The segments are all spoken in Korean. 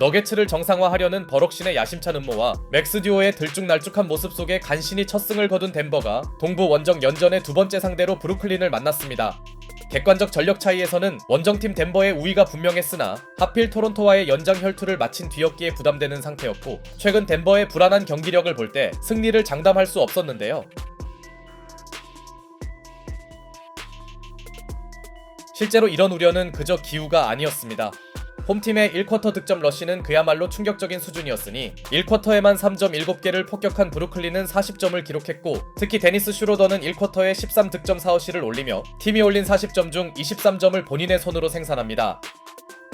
너게츠를 정상화하려는 버럭신의 야심찬 음모와 맥스 듀오의 들쭉날쭉한 모습 속에 간신히 첫 승을 거둔 덴버가 동부 원정 연전의 두 번째 상대로 브루클린을 만났습니다. 객관적 전력 차이에서는 원정팀 덴버의 우위가 분명했으나 하필 토론토와의 연장 혈투를 마친 뒤였기에 부담되는 상태였고, 최근 덴버의 불안한 경기력을 볼 때 승리를 장담할 수 없었는데요. 실제로 이런 우려는 그저 기우가 아니었습니다. 홈팀의 1쿼터 득점 러쉬는 그야말로 충격적인 수준이었으니 1쿼터에만 3점 7개를 폭격한 브루클린은 40점을 기록했고, 특히 데니스 슈로더는 1쿼터에 13득점 4어시를 올리며 팀이 올린 40점 중 23점을 본인의 손으로 생산합니다.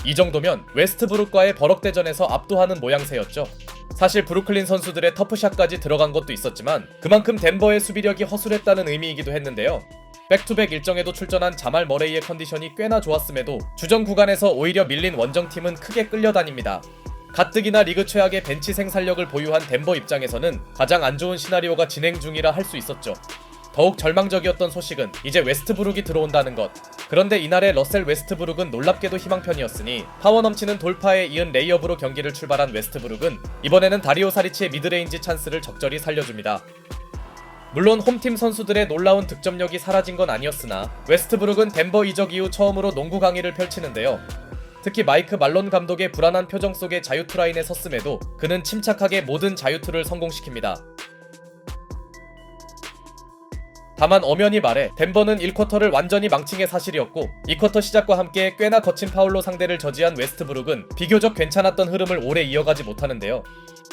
이 정도면 웨스트브룩과의 버럭대전에서 압도하는 모양새였죠. 사실 브루클린 선수들의 터프샷까지 들어간 것도 있었지만 그만큼 덴버의 수비력이 허술했다는 의미이기도 했는데요. 백투백 일정에도 출전한 자말 머레이의 컨디션이 꽤나 좋았음에도 주전 구간에서 오히려 밀린 원정팀은 크게 끌려다닙니다. 가뜩이나 리그 최악의 벤치 생산력을 보유한 덴버 입장에서는 가장 안 좋은 시나리오가 진행 중이라 할 수 있었죠. 더욱 절망적이었던 소식은 이제 웨스트브룩이 들어온다는 것. 그런데 이날의 러셀 웨스트브룩은 놀랍게도 희망편이었으니 파워 넘치는 돌파에 이은 레이업으로 경기를 출발한 웨스트브룩은 이번에는 다리오 사리치의 미드레인지 찬스를 적절히 살려줍니다. 물론 홈팀 선수들의 놀라운 득점력이 사라진 건 아니었으나 웨스트브룩은 덴버 이적 이후 처음으로 농구 강의를 펼치는데요. 특히 마이크 말론 감독의 불안한 표정 속에 자유투 라인에 섰음에도 그는 침착하게 모든 자유투를 성공시킵니다. 다만 엄연히 말해 덴버는 1쿼터를 완전히 망친 게 사실이었고, 2쿼터 시작과 함께 꽤나 거친 파울로 상대를 저지한 웨스트브룩은 비교적 괜찮았던 흐름을 오래 이어가지 못하는데요.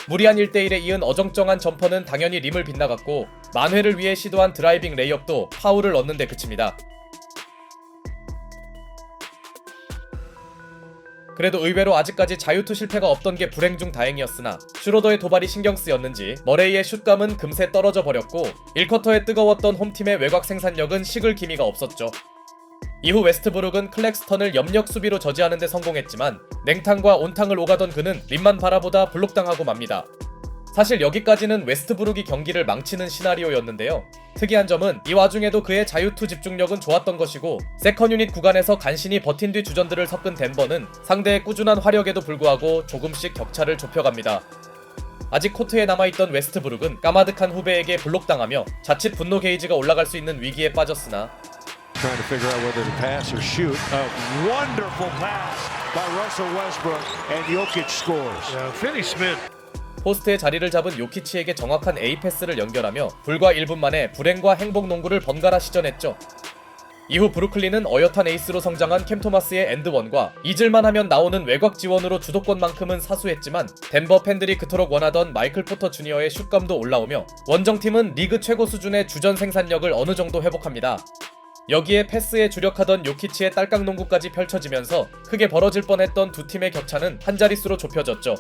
무리한 1대1에 이은 어정쩡한 점퍼는 당연히 림을 빗나갔고, 만회를 위해 시도한 드라이빙 레이업도 파울을 얻는 데 그칩니다. 그래도 의외로 아직까지 자유투 실패가 없던 게 불행 중 다행이었으나 슈로더의 도발이 신경 쓰였는지 머레이의 슛감은 금세 떨어져 버렸고, 1쿼터에 뜨거웠던 홈팀의 외곽 생산력은 식을 기미가 없었죠. 이후 웨스트브룩은 클렉스턴을 염력 수비로 저지하는 데 성공했지만 냉탕과 온탕을 오가던 그는 림만 바라보다 블록당하고 맙니다. 사실 여기까지는 웨스트브룩이 경기를 망치는 시나리오였는데요. 특이한 점은 이 와중에도 그의 자유투 집중력은 좋았던 것이고, 세컨 유닛 구간에서 간신히 버틴 뒤 주전들을 섞은 덴버는 상대의 꾸준한 화력에도 불구하고 조금씩 격차를 좁혀갑니다. 아직 코트에 남아있던 웨스트브룩은 까마득한 후배에게 블록당하며 자칫 분노 게이지가 올라갈 수 있는 위기에 빠졌으나 Trying to figure out whether to pass or shoot. A wonderful pass by Russell Westbrook, and Jokic scores. Finney-Smith. 포스트에 자리를 잡은 요키치에게 정확한 A 패스를 연결하며 불과 1분 만에 불행과 행복 농구를 번갈아 시전했죠. 이후 브루클린은 어엿한 에이스로 성장한 캠 토마스의 엔드원과 잊을만 하면 나오는 외곽 지원으로 주도권만큼은 사수했지만 덴버 팬들이 그토록 원하던 마이클 포터 주니어의 슛감도 올라오며 원정팀은 리그 최고 수준의 주전 생산력을 어느 정도 회복합니다. 여기에 패스에 주력하던 요키치의 딸깍 농구까지 펼쳐지면서 크게 벌어질 뻔했던 두 팀의 격차는 한 자릿수로 좁혀졌죠.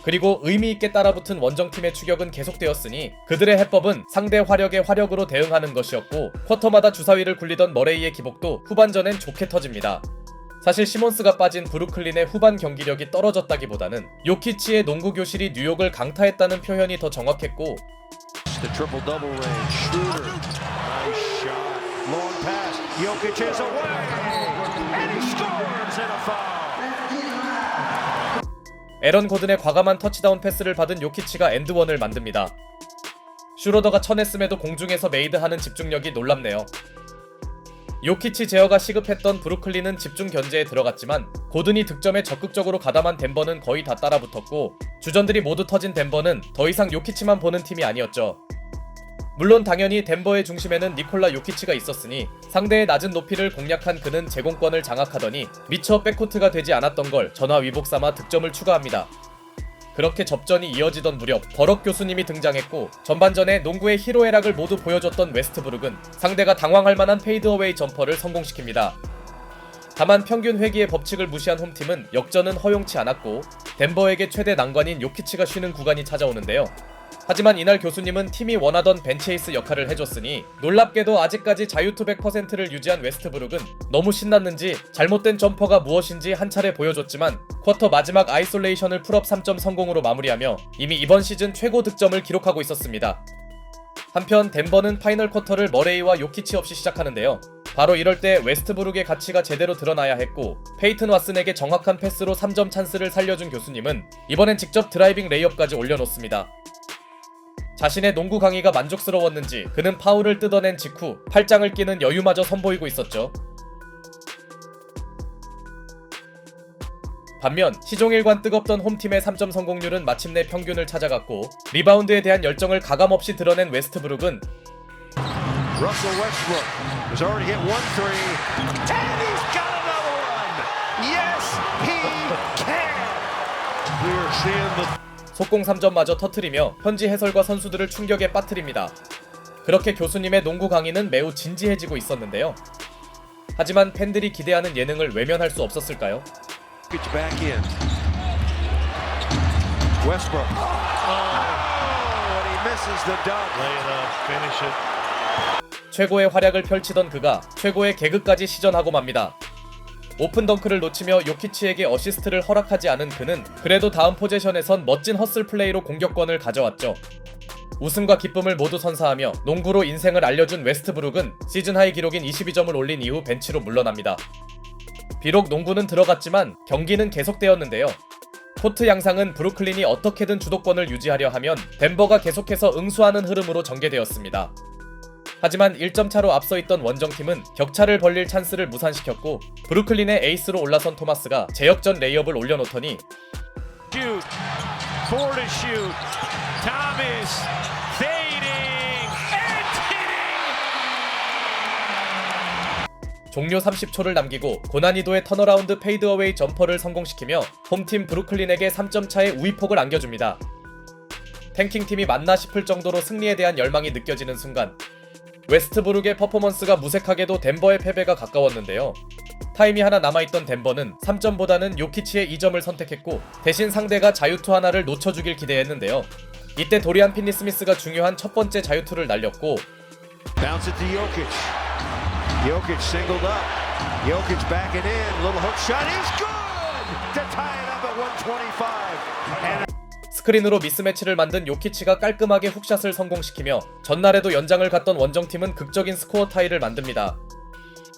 그리고 의미있게 따라붙은 원정팀의 추격은 계속되었으니 그들의 해법은 상대 화력에 화력으로 대응하는 것이었고, 쿼터마다 주사위를 굴리던 머레이의 기복도 후반전엔 좋게 터집니다. 사실 시몬스가 빠진 브루클린의 후반 경기력이 떨어졌다기보다는 요키치의 농구 교실이 뉴욕을 강타했다는 표현이 더 정확했고, The triple-double range. Schroeder. Nice shot. Long pass. Jokic is away. And he scores in a foul. 에런 고든의 과감한 터치다운 패스를 받은 요키치가 엔드원을 만듭니다. 슈로더가 쳐냈음에도 공중에서 메이드하는 집중력이 놀랍네요. 요키치 제어가 시급했던 브루클린은 집중 견제에 들어갔지만 고든이 득점에 적극적으로 가담한 덴버는 거의 다 따라붙었고, 주전들이 모두 터진 덴버는 더 이상 요키치만 보는 팀이 아니었죠. 물론 당연히 덴버의 중심에는 니콜라 요키치가 있었으니 상대의 낮은 높이를 공략한 그는 제공권을 장악하더니 미처 백코트가 되지 않았던 걸 전화위복 삼아 득점을 추가합니다. 그렇게 접전이 이어지던 무렵 버럭 교수님이 등장했고, 전반전에 농구의 희로애락을 모두 보여줬던 웨스트브룩은 상대가 당황할 만한 페이드어웨이 점퍼를 성공시킵니다. 다만 평균 회기의 법칙을 무시한 홈팀은 역전은 허용치 않았고, 덴버에게 최대 난관인 요키치가 쉬는 구간이 찾아오는데요. 하지만 이날 교수님은 팀이 원하던 벤치에이스 역할을 해줬으니 놀랍게도 아직까지 자유투 100%를 유지한 웨스트브룩은 너무 신났는지 잘못된 점퍼가 무엇인지 한 차례 보여줬지만 쿼터 마지막 아이솔레이션을 풀업 3점 성공으로 마무리하며 이미 이번 시즌 최고 득점을 기록하고 있었습니다. 한편 덴버는 파이널 쿼터를 머레이와 요키치 없이 시작하는데요. 바로 이럴 때 웨스트브룩의 가치가 제대로 드러나야 했고 페이튼 왓슨에게 정확한 패스로 3점 찬스를 살려준 교수님은 이번엔 직접 드라이빙 레이업까지 올려놓습니다. 자신의 농구 강의가 만족스러웠는지 그는 파울을 뜯어낸 직후 팔짱을 끼는 여유마저 선보이고 있었죠. 반면 시종일관 뜨겁던 홈팀의 3점 성공률은 마침내 평균을 찾아갔고 리바운드에 대한 열정을 가감없이 드러낸 웨스트브룩은 Russell Westbrook has already hit 1 3, and he's got another one. Yes, he can. We're seeing the 속공 3점마저 터트리며 현지 해설과 선수들을 충격에 빠뜨립니다. 그렇게 교수님의 농구 강의는 매우 진지해지고 있었는데요. 하지만 팬들이 기대하는 예능을 외면할 수 없었을까요? Gets back in. Westbrook. And he misses the dunk. Lay it up, finish it. 최고의 활약을 펼치던 그가 최고의 개그까지 시전하고 맙니다. 오픈 덩크를 놓치며 요키치에게 어시스트를 허락하지 않은 그는 그래도 다음 포제션에선 멋진 허슬 플레이로 공격권을 가져왔죠. 우승과 기쁨을 모두 선사하며 농구로 인생을 알려준 웨스트브룩은 시즌 하이 기록인 22점을 올린 이후 벤치로 물러납니다. 비록 농구는 들어갔지만 경기는 계속되었는데요. 코트 양상은 브루클린이 어떻게든 주도권을 유지하려 하면 덴버가 계속해서 응수하는 흐름으로 전개되었습니다. 하지만 1점 차로 앞서 있던 원정팀은 격차를 벌릴 찬스를 무산시켰고 브루클린의 에이스로 올라선 토마스가 제역전 레이업을 올려놓더니 Shoot. Four to shoot. Thomas fading and hitting. 종료 30초를 남기고 고난이도의 턴어라운드 페이드어웨이 점퍼를 성공시키며 홈팀 브루클린에게 3점 차의 우위폭을 안겨줍니다. 탱킹팀이 맞나 싶을 정도로 승리에 대한 열망이 느껴지는 순간 웨스트브룩의 퍼포먼스가 무색하게도 덴버의 패배가 가까웠는데요. 타임이 하나 남아있던 덴버는 3점보다는 요키치의 2점을 선택했고 대신 상대가 자유투 하나를 놓쳐주길 기대했는데요. 이때 도리안 피니스미스가 중요한 첫 번째 자유투를 날렸고 Bounce it to Jokic. Jokic singled up. Jokic backing in. Little hook shot is good to tie it up at 125. And 스크린으로 미스매치를 만든 요키치가 깔끔하게 훅샷을 성공시키며 전날에도 연장을 갔던 원정팀은 극적인 스코어 타이를 만듭니다.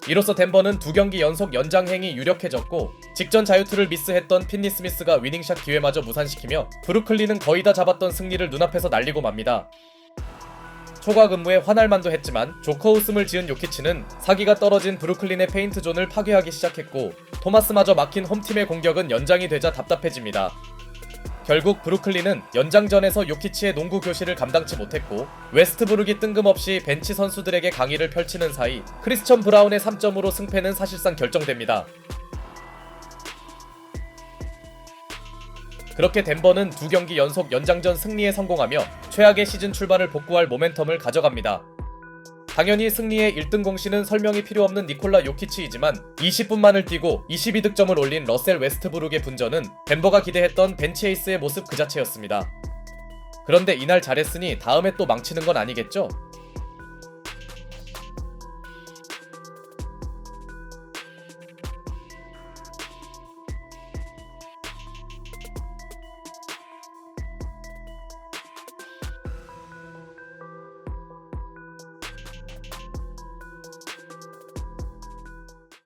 이로써 덴버는 2경기 연속 연장행이 유력해졌고 직전 자유투를 미스했던 핀니 스미스가 위닝샷 기회마저 무산시키며 브루클린은 거의 다 잡았던 승리를 눈앞에서 날리고 맙니다. 초과 근무에 화날 만도 했지만 조커 웃음을 지은 요키치는 사기가 떨어진 브루클린의 페인트 존을 파괴하기 시작했고 토마스마저 막힌 홈팀의 공격은 연장이 되자 답답해집니다. 결국 브루클린은 연장전에서 요키치의 농구 교실을 감당치 못했고 웨스트브룩이 뜬금없이 벤치 선수들에게 강의를 펼치는 사이 크리스천 브라운의 3점으로 승패는 사실상 결정됩니다. 그렇게 덴버는 2경기 연속 연장전 승리에 성공하며 최악의 시즌 출발을 복구할 모멘텀을 가져갑니다. 당연히 승리의 1등 공신은 설명이 필요 없는 니콜라 요키치이지만 20분만을 뛰고 22득점을 올린 러셀 웨스트브룩의 분전은 덴버가 기대했던 벤치 에이스의 모습 그 자체였습니다. 그런데 이날 잘했으니 다음에 또 망치는 건 아니겠죠?